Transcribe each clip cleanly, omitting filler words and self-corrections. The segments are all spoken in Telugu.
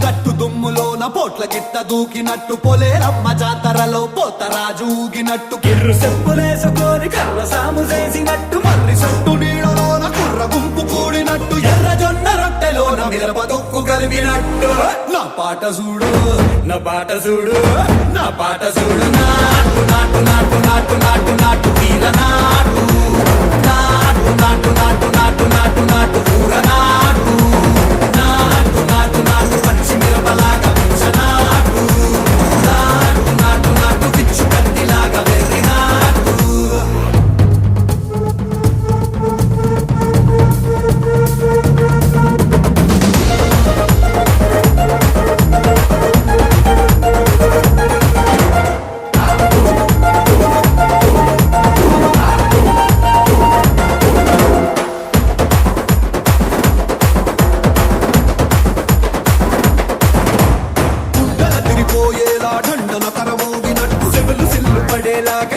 గట్టు దుమ్ములోన పోట్ల గిట్ట దూకినట్టు పొలేరమ్మ జాతరలో పోతరాజు ఊగినట్టు కిర్రు చెప్పులేసుకొని కర్ర సాము చేసినట్టు మర్రి సొట్టు నీడలోన కుర్ర గుంపు కూడినట్టు ఎర్ర జొన్న రొట్టెలోన మిరప దొక్కు కలిపినట్టు నా పాట చూడు నా పాట చూడు నా పాట చూడు నాటు నాటు నాటు నాటు నాటు నాటు వీర నాటు నాటు నాటు నాటు నాటు నాటు నాటు ఊర నాటు నాటు నాటు నాటు పచ్చి మిరపలాగా పిచ్చ నాటు నాటు నాటు నాటు పిచ్చు కత్తిలాగా వెర్రి నాటు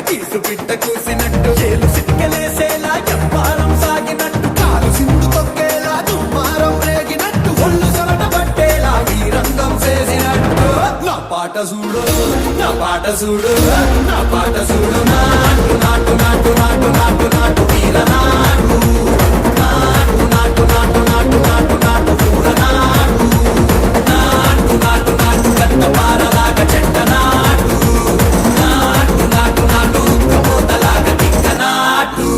కీసు పిట్ట కూసినట్టు చేలు సిక్కలేసేలా చెప్పారం సాగినట్టు కాలు సింధు తొక్కేలా దుమ్మారం రేగినట్టు ఒళ్ళు సొరట పట్టేలా వీరంగం చేసినట్టు నా పాట చూడు నా పాట చూడు నా పాట చూడు నాటు నాటు నాటు నాటు నాటు నాటు వీర నాటు నాటు నాటు నాటు నాటు నాటు నాటు ఊర నాటు నాటు నాటు నాటు కట్ట పారలాగా చెట్ట నాటు నాటు నాటు నాటు కబోతలాగా తిక్క నాటు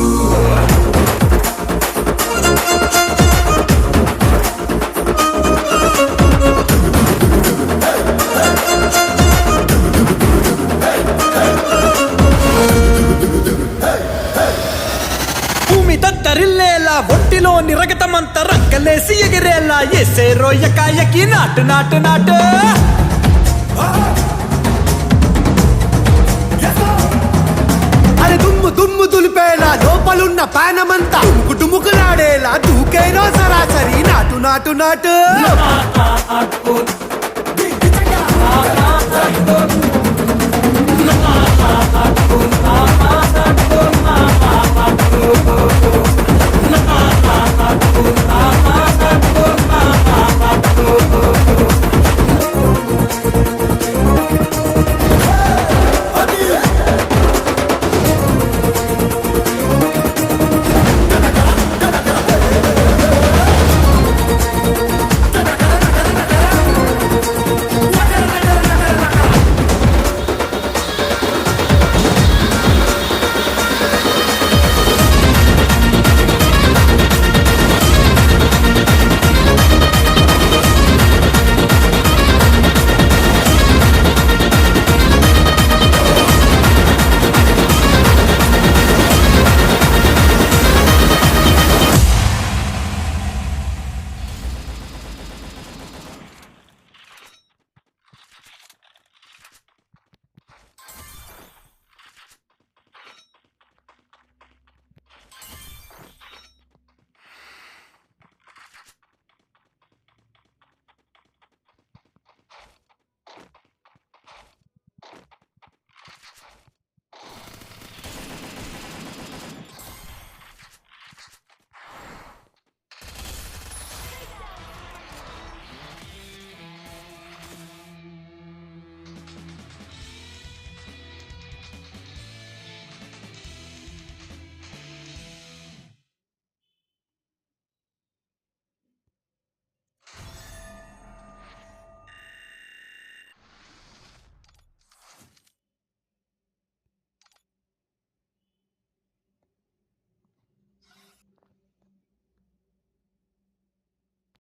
భూమి దత్తరిల్లేలా ఒంటిలో నిరగతమంత రక్కలేసి ఎగిరేలా ఎసే రోయకాయకి నాటు నాటు నాటు అరే దుమ్ము దుమ్ము దులిపేలా లోపలున్న పానమంతా డుముకులాడేలా దూకేనో సరాసరి నాటు నాటు నాటు నాటు